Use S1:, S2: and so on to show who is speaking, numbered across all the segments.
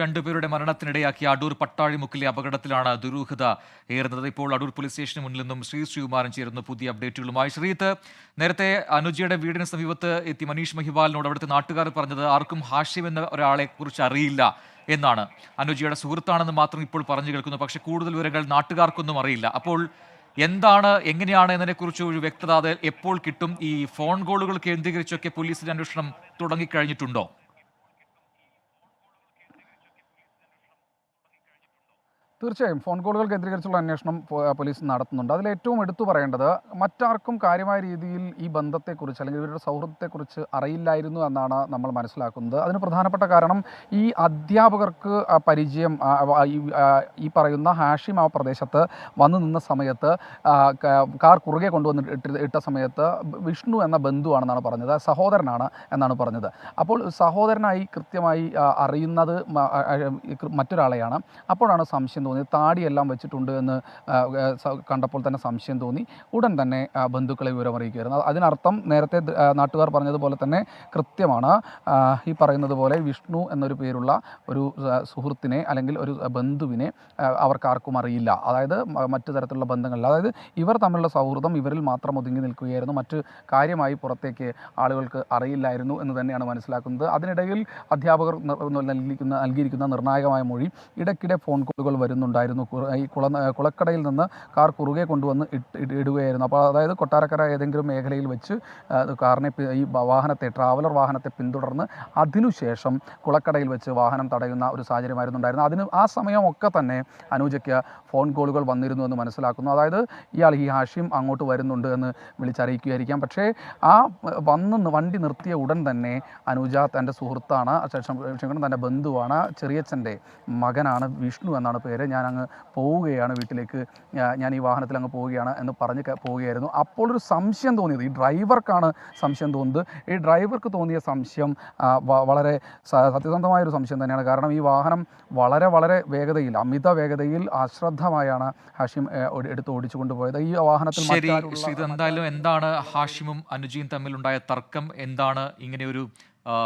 S1: രണ്ടുപേരുടെ മരണത്തിനിടയാക്കിയ അടൂർ പട്ടാഴിമുക്കിലെ അപകടത്തിലാണ് ദുരൂഹത ഏറുന്നത്. ഇപ്പോൾ അടൂർ പോലീസ് സ്റ്റേഷന് മുന്നിൽ നിന്നും ശ്രീകുമാരൻ ചേരുന്നു പുതിയ അപ്ഡേറ്റുകളുമായി. ശ്രീത്ത്, നേരത്തെ അനുജയുടെ വീടിന് സമീപത്ത് എത്തി മനീഷ് മഹിവാലിനോട് അവിടുത്തെ നാട്ടുകാർ പറഞ്ഞത് ആർക്കും ഹാഷിം എന്ന ഒരാളെ കുറിച്ച് അറിയില്ല എന്നാണ്. അനുജയുടെ സുഹൃത്താണെന്ന് മാത്രം ഇപ്പോൾ പറഞ്ഞു കേൾക്കുന്നു. പക്ഷേ കൂടുതൽ വിവരങ്ങൾ നാട്ടുകാർക്കൊന്നും അറിയില്ല. അപ്പോൾ എന്താണ്, എങ്ങനെയാണ് എന്നതിനെക്കുറിച്ച് ഒരു വ്യക്തത അത് എപ്പോൾ കിട്ടും? ഈ ഫോൺ കോളുകൾ കേന്ദ്രീകരിച്ചൊക്കെ പോലീസിന്റെ അന്വേഷണം തുടങ്ങിക്കഴിഞ്ഞിട്ടുണ്ടോ?
S2: തീർച്ചയായും ഫോൺ കോളുകൾ കേന്ദ്രീകരിച്ചുള്ള അന്വേഷണം പോലീസ് നടത്തുന്നുണ്ട്. അതിൽ ഏറ്റവും എടുത്തു പറയേണ്ടത്, മറ്റാർക്കും കാര്യമായ രീതിയിൽ ഈ ബന്ധത്തെക്കുറിച്ച് അല്ലെങ്കിൽ ഇവരുടെ സൗഹൃദത്തെക്കുറിച്ച് അറിയില്ലായിരുന്നു എന്നാണ് നമ്മൾ മനസ്സിലാക്കുന്നത്. അതിന് പ്രധാനപ്പെട്ട കാരണം ഈ അധ്യാപകർക്ക് പരിചയം, ഈ പറയുന്ന ഹാഷിം ആ പ്രദേശത്ത് വന്നു നിന്ന സമയത്ത് കാർ കുറുകെ കൊണ്ടുവന്ന് ഇട്ട സമയത്ത് വിഷ്ണു എന്ന ബന്ധുവാണെന്നാണ് പറഞ്ഞത്, സഹോദരനാണ് എന്നാണ് പറഞ്ഞത്. അപ്പോൾ സഹോദരനായി കൃത്യമായി അറിയുന്നത് മറ്റൊരാളെയാണ്. അപ്പോഴാണ് സംശയം തോന്നി. താടിയെല്ലാം വെച്ചിട്ടുണ്ട് എന്ന് കണ്ടപ്പോൾ തന്നെ സംശയം തോന്നി. ഉടൻ തന്നെ ബന്ധുക്കളെ വിവരം അറിയിക്കുകയായിരുന്നു. അതിനർത്ഥം നേരത്തെ നാട്ടുകാർ പറഞ്ഞതുപോലെ തന്നെ കൃത്യമാണ്. ഈ പറയുന്നത് പോലെ വിഷ്ണു എന്നൊരു പേരുള്ള ഒരു സുഹൃത്തിനെ അല്ലെങ്കിൽ ഒരു ബന്ധുവിനെ അവർക്കാർക്കും അറിയില്ല. അതായത് മറ്റു തരത്തിലുള്ള ബന്ധങ്ങളിൽ, അതായത് ഇവർ തമ്മിലുള്ള സൗഹൃദം ഇവരിൽ മാത്രം ഒതുങ്ങി നിൽക്കുകയായിരുന്നു. മറ്റ് കാര്യമായി പുറത്തേക്ക് ആളുകൾക്ക് അറിയില്ലായിരുന്നു എന്ന് തന്നെയാണ് മനസ്സിലാക്കുന്നത്. അതിനിടയിൽ അധ്യാപകർ നൽകിയിരിക്കുന്ന നിർണായകമായ മൊഴി, ഇടയ്ക്കിടെ ഫോൺ കോളുകൾ വരുന്നുണ്ടായിരുന്നു. ഈ കുളക്കടയിൽ നിന്ന് കാർ കുറുകെ കൊണ്ടുവന്ന് ഇടുകയായിരുന്നു. അപ്പോൾ അതായത് കൊട്ടാരക്കര ഏതെങ്കിലും മേഖലയിൽ വെച്ച് കാറിനെ, ഈ ട്രാവലർ വാഹനത്തെ പിന്തുടർന്ന് അതിനുശേഷം കുളക്കടയിൽ വെച്ച് വാഹനം തടയുന്ന ഒരു സാഹചര്യമായിരുന്നു ഉണ്ടായിരുന്നത്. ആ സമയമൊക്കെ തന്നെ അനുജയ്ക്ക് ഫോൺ കോളുകൾ വന്നിരുന്നു എന്ന് മനസ്സിലാക്കുന്നു. അതായത് ഈ ഹാഷിം അങ്ങോട്ട് വരുന്നുണ്ട് എന്ന് വിളിച്ചറിയിക്കുകയായിരിക്കാം. പക്ഷേ ആ വണ്ടി നിർത്തിയ ഉടൻ തന്നെ അനുജ തൻ്റെ സുഹൃത്താണ്, തൻ്റെ ബന്ധുവാണ്, ചെറിയച്ഛൻ്റെ മകനാണ്, വിഷ്ണു എന്നാണ് പേര്, ഞാൻ അങ്ങ് പോവുകയാണ് വീട്ടിലേക്ക്, ഞാൻ ഈ വാഹനത്തിൽ അങ്ങ് പോവുകയാണ് എന്ന് പറഞ്ഞ് പോവുകയായിരുന്നു. അപ്പോൾ ഒരു സംശയം തോന്നിയത് ഈ ഡ്രൈവർക്കാണ് സംശയം തോന്നുന്നത്. ഈ ഡ്രൈവർക്ക് തോന്നിയ സംശയം വളരെ സത്യസന്ധമായൊരു സംശയം തന്നെയാണ്. കാരണം ഈ വാഹനം വളരെ വേഗതയിൽ, അമിത വേഗതയിൽ അശ്രദ്ധമായാണ് ഹാഷിം എടുത്ത് ഓടിച്ചു കൊണ്ടുപോയത്. ഈ വാഹനത്തിൽ
S1: എന്തായാലും എന്താണ് ഹാഷിമും അനുജയും തമ്മിലുണ്ടായ തർക്കം? എന്താണ് ഇങ്ങനെയൊരു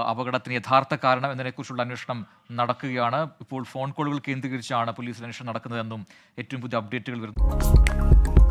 S1: അപകടത്തിന് യഥാർത്ഥ കാരണം എന്നതിനെക്കുറിച്ചുള്ള അന്വേഷണം നടക്കുകയാണ്. ഇപ്പോൾ ഫോൺ കോളുകൾ കേന്ദ്രീകരിച്ചാണ് പോലീസ് അന്വേഷണം നടക്കുന്നതെന്നും ഏറ്റവും പുതിയ അപ്ഡേറ്റുകൾ വരുന്നു.